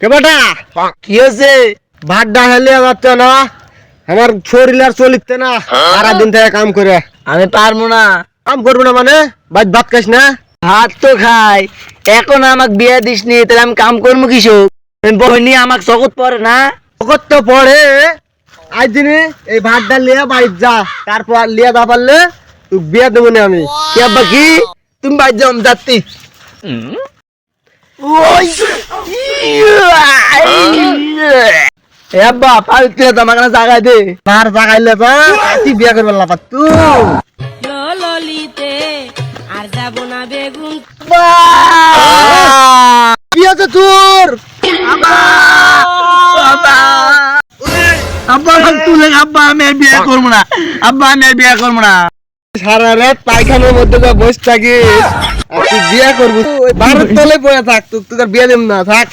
কেবাটা কি হয়েছে? ভাত ডালে যাচ্ছে না, আমার শরীর আর চলিতে না, সারাদিন থেকে কাম করে। আমি পারবো না। কাম করবো না মানে ভাত খাইস না? ভাত তো খাই, এখন আমাকে বিয়ে দিস নি, তাহলে আমি কাম করবো কিসব? বহনি আমাকে জগৎ পড়ে না। কত তো পড়ে, আজ দিনে এই ভাত ডাল লিয়া বাড়িতে যা, তারপর লিয়া যা পারলে তুই বিয়ে দেবো না আমি। কি আব্বা কি? তুমি বাইর যাও, আমি যাচ্ছি। এ আব্বা পাল্টে তোমার কাছে জাগাই দে। তার জাগাইলে তো তুই বিয়ে করবে লাপাত তুই। ললিতে আর যাব না বেগুন। কি আছে তোর? আব্বা তুলে, আব্বা আমি আর বিয়ে করবো না, আব্বা আমি আর বিয়ে করবো না। সারা রাত পায়খানার মধ্যে যা বসে থাকিস, আর তুই বিয়ে করবি? ওই বাড়ির তলে পড়ে থাক, তোর বিয়ে দেব না, থাক।